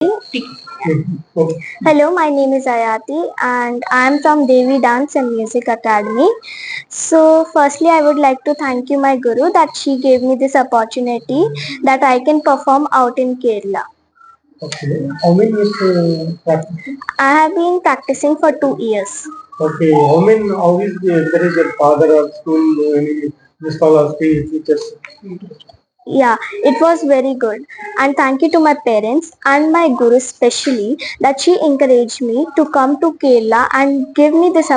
Okay. Hello, my name is Ayati and I am from Devi Dance and Music Academy. So, firstly, I would like to thank you, my guru, that she gave me this opportunity that I can perform out in Kerala. Okay. How many years practicing? I have been practicing for 2 years. Okay. How is the encourage your father or school, any principal or teachers? Yeah, it was very good. And thank you to my parents and my guru especially that she encouraged me to come to Kerala and give me this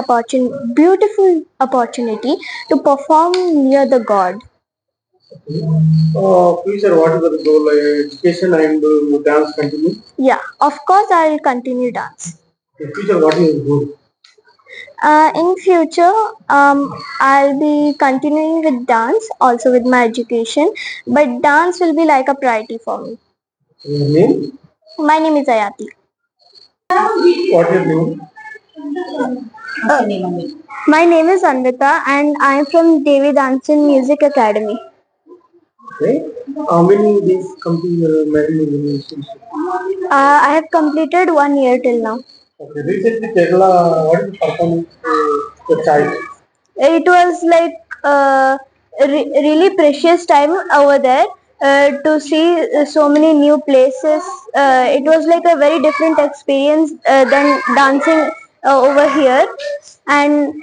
beautiful opportunity to perform near the God. Future, what is the goal? Education and dance continue? Yeah, of course I'll continue dance. Future, what is your goal? In future, I'll be continuing with dance, also with my education, but dance will be like a priority for me. Your name? My name is Ayati. What is your name? My name is Anvita and I am from Devi Dance and Music Academy. Okay. How many days complete your marriage relationship? I have completed 1 year till now. Okay. Recently, Kerala, what is the performance your child? It was like really precious time over there to see so many new places. It was like a very different experience than dancing over here, and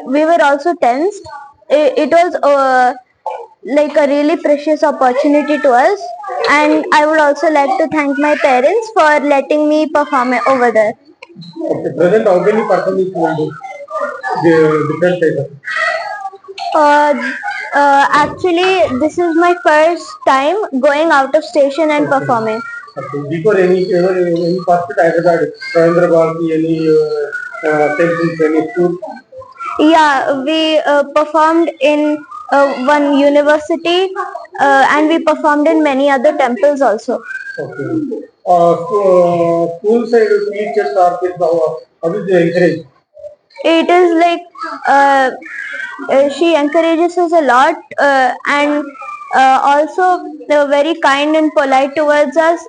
we were also tensed. It was like a really precious opportunity to us, and I would also like to thank my parents for letting me perform over there. Okay. Present, how many performance you will do? The different types. Uh, Actually, this is my first time going out of station and performing. Okay. Before any past Hyderabad, Ravindra Bharati, any temples, any school? Yeah, we performed in one university and we performed in many other temples also. Okay. School side teachers are kids, how is they encourage? It is like she encourages us a lot and also very kind and polite towards us,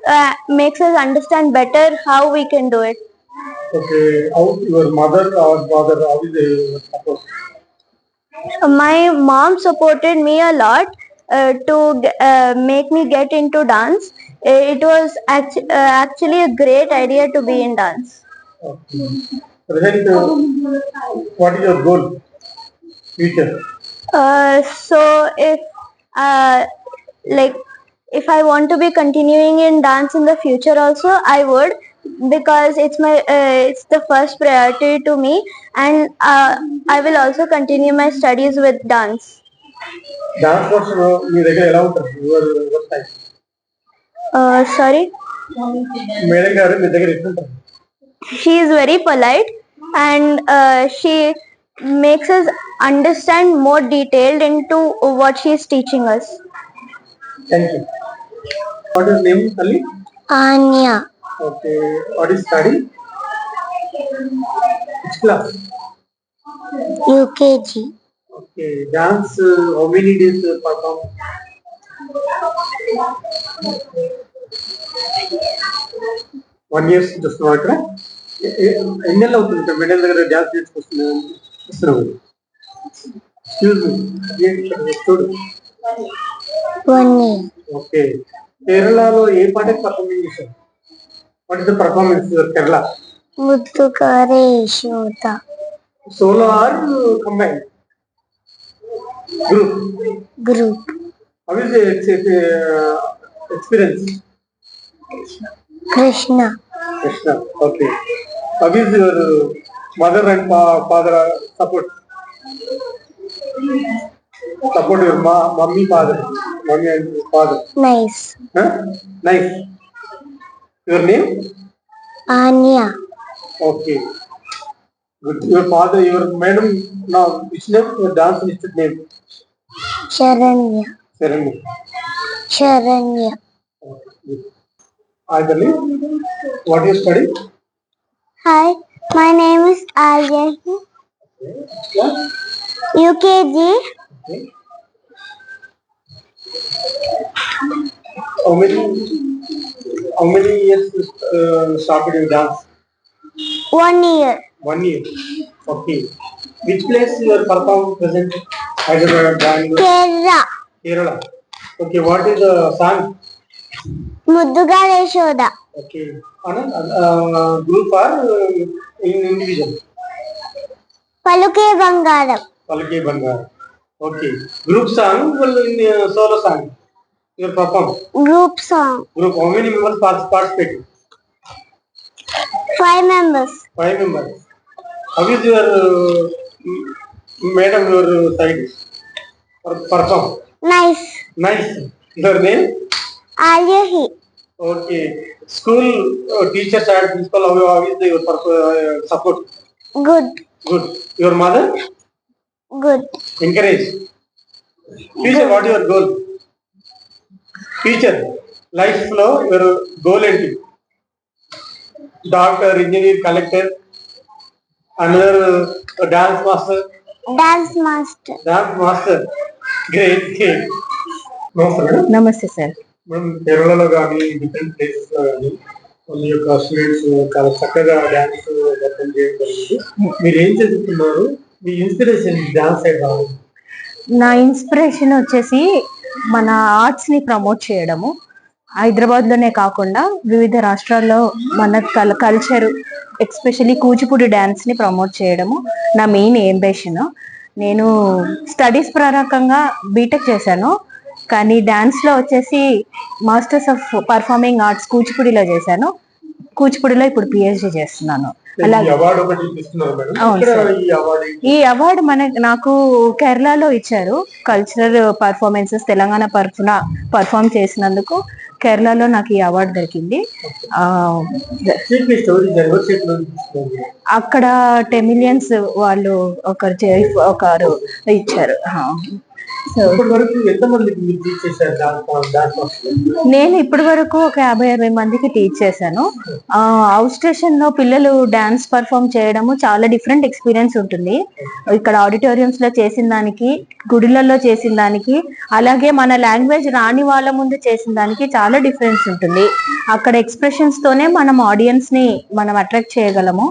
makes us understand better how we can do it. Okay. How your mother or father, how is they support? My mom supported me a lot to make me get into dance. It was actually a great idea to be in dance. Okay. Present, what is your goal? Future. So if uh, like if I want to be continuing in dance in the future also, I would, because it's the first priority to me, and I will also continue my studies with dance. Dance course మీ దగ్గర ఎలా ఉంటుంది your time Sorry. Madam గారు మీ దగ్గర ఎట్లుంటారు She is very polite and she makes us understand more detailed into what she is teaching us. Thank you what is name తల్లి Anya. Okay what is study which class UKG. Okay dance how many days perform 1 year చూస్తున్నావు ఇక్కడ ఎన్ని నెలలు అవుతుంది ఇక్కడ madam దగ్గర dance నేర్చుకొస్తున్నావు excuse me చూడు 1 year. Okay కేరళలో ఏ పాటకి పర్ఫార్మెన్స్ చేశారు what is the performance Kerala ముద్దుగారే Yashoda. Solo or combine group Group. How is experience Krishna. Krishna okay how is your mother and father support your mummy and father. Nice. Huh? Nice. Your name? Anya. Okay. Good. Your father, your madam, now which name? Your dance institute name? Sharanya. Sereni. Sharanya. Okay. Good. Hi, Dali. What do you study? Hi, my name is Aryan. Yeah. UKG. Okay. How many how many years started you dance? 1 year. 1 year. Okay. Which place you are performed present? Hyderabad, Bangalore, Kerala. Kerala. Okay. What is the song? Mudduga Yashoda. Okay. Anand, group or in individual? Paluke Bangaram. Palke Bangar. Okay. Group song or in solo song? You perform. Group song. Group. How many members participate? 5 members. 5 members. How is your madam your side? Perform. Nice. Nice. Your name? Alyahi. Okay. School teachers and principal, how is your support? Good. Good. Your mother? Good. Encourage. Future, what is your goal? Future, life flow, your goal ఏంటి? Doctor, engineer, collector, another dance master. Dance master. Dance master. Great, great. నమస్తే sir. మనం కేరళలో కానీ different places లో కానీ మన యొక్క students చాలా చక్కగా డాన్స్ పర్ఫామ్ చేయడం జరిగింది. మీరు ఏం చదువుతున్నారు? మీ ఇన్స్పిరేషన్ డాన్స్ సైడ్ రావాలి. నా ఇన్స్పిరేషన్ వచ్చేసి మన ఆర్ట్స్ ని ప్రమోట్ చేయడము, హైదరాబాద్ లోనే కాకుండా వివిధ రాష్ట్రాల్లో మన కల్చర్ ఎస్పెషల్లీ కూచిపూడి డాన్స్ ని ప్రమోట్ చేయడము నా మెయిన్ అంబిషన్. నేను స్టడీస్ ప్రకారంగా బీటెక్ చేశాను, కానీ డాన్స్ లో వచ్చేసి మాస్టర్స్ ఆఫ్ పర్ఫార్మింగ్ ఆర్ట్స్ కూచిపూడిలో చేశాను. కూచిపూడిలో ఇప్పుడు పిహెచ్డి చేస్తున్నాను. అలాగే ఈ అవార్డు నాకు కేరళలో ఇచ్చారు. కల్చరల్ పర్ఫార్మెన్సెస్ తెలంగాణ పర్ఫార్మ్ చేసినందుకు కేరళలో నాకు ఈ అవార్డు దొరికింది. అక్కడ టెమిలియన్స్ వాళ్ళు ఒకరు ఇచ్చారు. నేను ఇప్పటి వరకు ఒక 50-60 మందికి టీచ్ చేశాను. అవుట్ స్టేషన్ లో పిల్లలు డాన్స్ పర్ఫామ్ చేయడము చాలా డిఫరెంట్ ఎక్స్పీరియన్స్ ఉంటుంది. ఇక్కడ ఆడిటోరియంస్ లో చేసిన దానికి, గుడిలలో చేసిన దానికి, అలాగే మన లాంగ్వేజ్ రాని వాళ్ళ ముందు చేసిన దానికి చాలా డిఫరెన్స్ ఉంటుంది. అక్కడ ఎక్స్ప్రెషన్స్ తోనే మనం ఆడియన్స్ ని మనం అట్రాక్ట్ చేయగలము.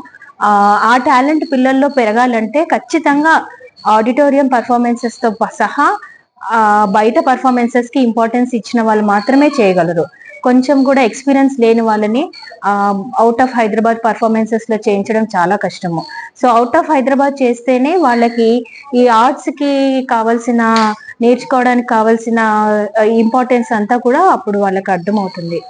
ఆ టాలెంట్ పిల్లల్లో పెరగాలంటే ఖచ్చితంగా ఆడిటోరియం పర్ఫార్మెన్సెస్ తో సహా బయట పర్ఫార్మెన్సెస్ కి ఇంపార్టెన్స్ ఇచ్చిన వాళ్ళు మాత్రమే చేయగలరు. కొంచెం కూడా ఎక్స్పీరియన్స్ లేని వాళ్ళని అవుట్ ఆఫ్ హైదరాబాద్ పర్ఫార్మెన్సెస్ లో చేయించడం చాలా కష్టము. సో అవుట్ ఆఫ్ హైదరాబాద్ చేస్తేనే వాళ్ళకి ఈ ఆర్ట్స్ కి కావాల్సిన, నేర్చుకోవడానికి కావాల్సిన ఇంపార్టెన్స్ అంతా కూడా అప్పుడు వాళ్ళకి అర్థమవుతుంది.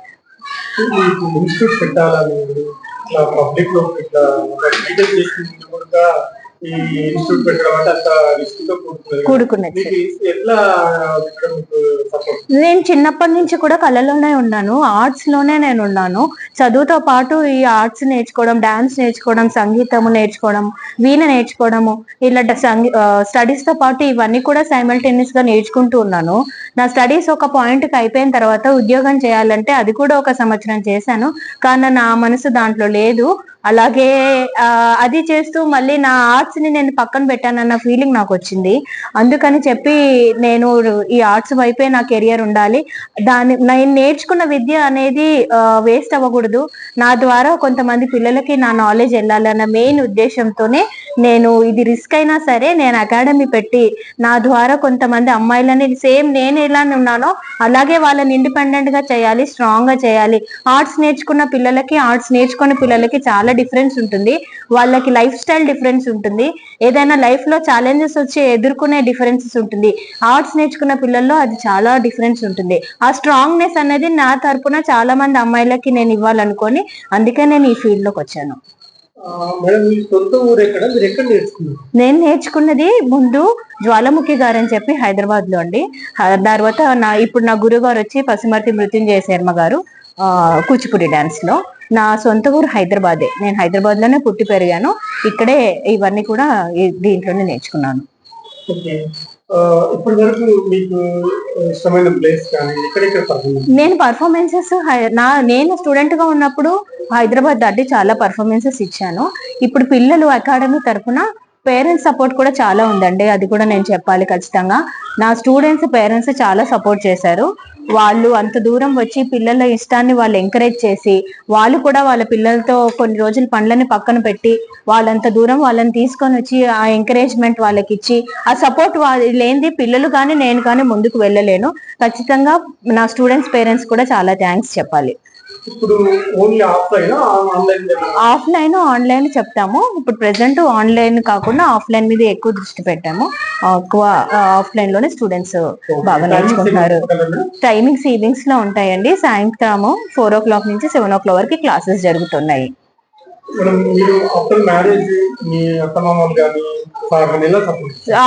కూడుకున్నది. నేను చిన్నప్పటి నుంచి కూడా కళలోనే ఉన్నాను, ఆర్ట్స్ లోనే నేను ఉన్నాను. చదువుతో పాటు ఈ ఆర్ట్స్ నేర్చుకోవడం, డాన్స్ నేర్చుకోవడం, సంగీతము నేర్చుకోవడం, వీణ నేర్చుకోవడము, ఇలా స్టడీస్ తో పాటు ఇవన్నీ కూడా సైమల్టేనియస్ గా నేర్చుకుంటూ ఉన్నాను. నా స్టడీస్ ఒక పాయింట్ కి అయిపోయిన తర్వాత ఉద్యోగం చేయాలంటే అది కూడా 1 సంవత్సరం చేశాను, కానీ నా మనసు దాంట్లో లేదు. అలాగే అది చేస్తూ మళ్ళీ నా ఆర్ట్స్ ని నేను పక్కన పెట్టానన్న ఫీలింగ్ నాకు వచ్చింది. అందుకని చెప్పి నేను ఈ ఆర్ట్స్ వైపే నా కెరియర్ ఉండాలి, నేను నేర్చుకున్న విద్య అనేది వేస్ట్ అవ్వకూడదు, నా ద్వారా కొంతమంది పిల్లలకి నా నాలెడ్జ్ వెళ్ళాలన్న మెయిన్ ఉద్దేశంతోనే నేను ఇది రిస్క్ అయినా సరే నేను అకాడమీ పెట్టి నా ద్వారా కొంతమంది అమ్మాయిలని సేమ్ నేను ఎలా ఉన్నానో అలాగే వాళ్ళని ఇండిపెండెంట్ గా చేయాలి, స్ట్రాంగ్ గా చేయాలి. ఆర్ట్స్ నేర్చుకున్న పిల్లలకి, ఆర్ట్స్ నేర్చుకున్న పిల్లలకి చాలా డిఫరెన్స్ ఉంటుంది. వాళ్ళకి లైఫ్ స్టైల్ డిఫరెన్స్ ఉంటుంది, ఏదైనా లైఫ్ లో ఛాలెంజెస్ వచ్చి ఎదుర్కొనే డిఫరెన్సెస్ ఉంటుంది. ఆర్ట్స్ నేర్చుకున్న పిల్లల్లో అది చాలా డిఫరెన్స్ ఉంటుంది. ఆ స్ట్రాంగ్నెస్ అనేది నా తరపున చాలా మంది అమ్మాయిలకి నేను ఇవ్వాలనుకొని అందుకే నేను ఈ ఫీల్డ్ లోకి వచ్చాను. నేను నేర్చుకున్నది ముందు జ్వాలముఖి గారు అని చెప్పి హైదరాబాద్ లో అండి. తర్వాత ఇప్పుడు నా గురువు గారు వచ్చి పసుమర్తి మృత్యుంజయ శర్మ గారు కూచిపూడి డాన్స్ లో. నా సొంత ఊరు హైదరాబాదే, నేను హైదరాబాద్ లోనే పుట్టి పెరిగాను, ఇక్కడే ఇవన్నీ కూడా దీంట్లోనే నేర్చుకున్నాను. నేను పర్ఫార్మెన్సెస్ నేను స్టూడెంట్ గా ఉన్నప్పుడు హైదరాబాద్ దాటి చాలా పర్ఫార్మెన్సెస్ ఇచ్చాను. ఇప్పుడు పిల్లలు అకాడమీ తరఫున పేరెంట్స్ సపోర్ట్ కూడా చాలా ఉందండి, అది కూడా నేను చెప్పాలి ఖచ్చితంగా. నా స్టూడెంట్స్ పేరెంట్స్ చాలా సపోర్ట్ చేశారు. వాళ్ళు అంత దూరం వచ్చి పిల్లల ఇష్టాన్ని వాళ్ళు ఎంకరేజ్ చేసి, వాళ్ళు కూడా వాళ్ళ పిల్లలతో కొన్ని రోజులు పనులని పక్కన పెట్టి వాళ్ళంత దూరం వాళ్ళని తీసుకొని వచ్చి ఆ ఎంకరేజ్మెంట్ వాళ్ళకి ఇచ్చి, ఆ సపోర్ట్ లేనిది పిల్లలు కానీ నేను కానీ ముందుకు వెళ్ళలేను. ఖచ్చితంగా నా స్టూడెంట్స్ పేరెంట్స్ కూడా చాలా థ్యాంక్స్ చెప్పాలి. ఇప్పుడు ఓన్లీ ఆఫ్లైన్ ఆన్లైన్ చెప్తాము. ఇప్పుడు ప్రెసెంట్ ఆన్లైన్ కాకుండా ఆఫ్లైన్ మీద ఎక్కువ దృష్టి పెట్టాము. ఎక్కువ ఆఫ్లైన్ లోనే స్టూడెంట్స్ బాగా నేర్చుకుంటున్నారు. టైమింగ్స్ ఈవినింగ్స్ లో ఉంటాయండి. సాయంత్రం 4 o'clock నుంచి 7 o'clock వరకు క్లాసెస్ జరుగుతున్నాయి.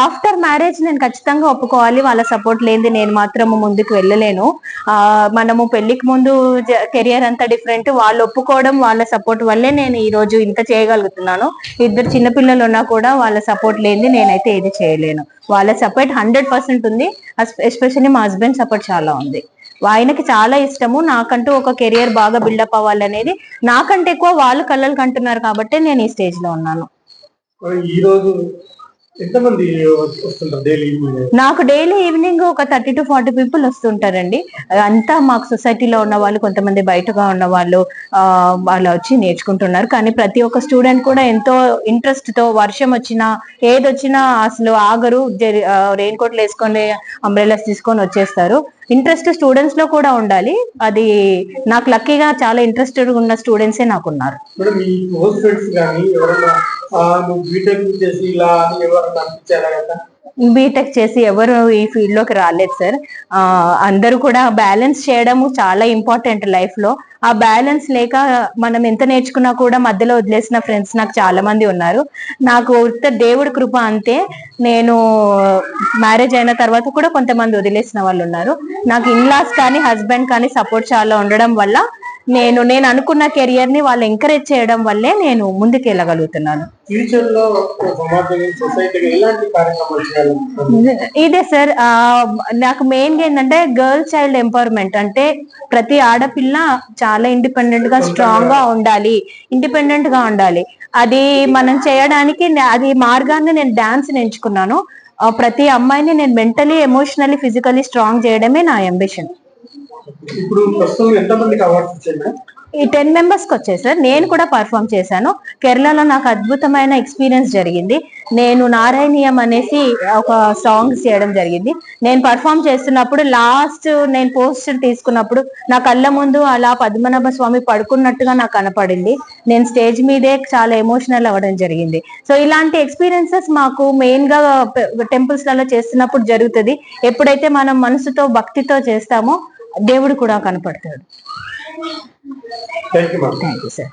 ఆఫ్టర్ మ్యారేజ్ నేను ఖచ్చితంగా ఒప్పుకోవాలి. వాళ్ళ సపోర్ట్ లేనిది నేను మాత్రం ముందుకు వెళ్ళలేను. మనము పెళ్లికి ముందు కెరియర్ అంతా డిఫరెంట్. వాళ్ళు ఒప్పుకోవడం, వాళ్ళ సపోర్ట్ వల్లే నేను ఈ రోజు ఇంత చేయగలుగుతున్నాను. 2 చిన్నపిల్లలు ఉన్నా కూడా వాళ్ళ సపోర్ట్ లేనిది నేనైతే ఏది చేయలేను. వాళ్ళ సపోర్ట్ 100% ఉంది. ఎస్పెషల్లీ మా హస్బెండ్ సపోర్ట్ చాలా ఉంది. ఆయనకి చాలా ఇష్టము నాకంటూ ఒక కెరియర్ బాగా బిల్డప్ అవ్వాలనేది. నాకంటే ఎక్కువ వాళ్ళు కలలు కంటున్నారు కాబట్టి నేను ఈ స్టేజ్ లో ఉన్నాను. నాకు డైలీ ఈవినింగ్ ఒక 30 to 40 పీపుల్ వస్తుంటారండి. అంతా మాకు సొసైటీలో ఉన్న వాళ్ళు, కొంతమంది బయటగా ఉన్న వాళ్ళు వాళ్ళు వచ్చి నేర్చుకుంటున్నారు. కానీ ప్రతి ఒక్క స్టూడెంట్ కూడా ఎంతో ఇంట్రెస్ట్ తో, వర్షం వచ్చినా ఏదొచ్చినా అసలు ఆగరు. రెయిన్ కోట్లు వేసుకొని అంబ్రెలాస్ తీసుకొని వచ్చేస్తారు. ఇంట్రెస్ట్ స్టూడెంట్స్ లో కూడా ఉండాలి. అది నాకు లక్కీగా చాలా ఇంట్రెస్టెడ్ ఉన్న స్టూడెంట్సే నాకున్నారు. బీటెక్ చేసి ఎవరు ఈ ఫీల్డ్ లోకి రాలేదు సార్. అందరూ కూడా బ్యాలెన్స్ చేయడము చాలా ఇంపార్టెంట్ లైఫ్ లో. ఆ బ్యాలెన్స్ లేక మనం ఎంత నేర్చుకున్నా కూడా మధ్యలో వదిలేసిన ఫ్రెండ్స్ నాకు చాలా మంది ఉన్నారు. నాకు దేవుడి కృప అంతే. నేను మ్యారేజ్ అయిన తర్వాత కూడా కొంతమంది వదిలేసిన వాళ్ళు ఉన్నారు. నాకు ఇన్లాస్ కానీ హస్బెండ్ కానీ సపోర్ట్ చాలా ఉండడం వల్ల నేను అనుకున్న కెరియర్ ని వాళ్ళు ఎంకరేజ్ చేయడం వల్లే నేను ముందుకు వెళ్ళగలుగుతున్నాను. ఇదే సార్, నాకు మెయిన్ గా ఏంటంటే గర్ల్ చైల్డ్ ఎంపవర్మెంట్. అంటే ప్రతి ఆడపిల్ల చాలా ఇండిపెండెంట్ గా స్ట్రాంగ్ గా ఉండాలి, ఇండిపెండెంట్ గా ఉండాలి. అది మనం చేయడానికి అది మార్గాన్ని నేను డాన్స్ ఎంచుకున్నాను. ప్రతి అమ్మాయిని నేను మెంటలీ, ఎమోషనలీ, ఫిజికలీ స్ట్రాంగ్ చేయడమే నా అంబిషన్. ఈ 10 members కి వచ్చాయి సార్. నేను కూడా పర్ఫామ్ చేశాను. కేరళలో నాకు అద్భుతమైన ఎక్స్పీరియన్స్ జరిగింది. నేను నారాయణీయం అనేసి ఒక సాంగ్ చేయడం జరిగింది. నేను పర్ఫామ్ చేస్తున్నప్పుడు లాస్ట్ నేను పోస్టర్ తీసుకున్నప్పుడు నా కళ్ళ ముందు అలా పద్మనాభ స్వామి పడుకున్నట్టుగా నాకు కనపడింది. నేను స్టేజ్ మీదే చాలా ఎమోషనల్ అవ్వడం జరిగింది. సో ఇలాంటి ఎక్స్పీరియన్సెస్ మాకు మెయిన్ గా టెంపుల్స్ లలో చేస్తున్నప్పుడు జరుగుతుంది. ఎప్పుడైతే మనం మనసుతో భక్తితో చేస్తామో దేవుడు కూడా కనపడతాడు. Thank you sir.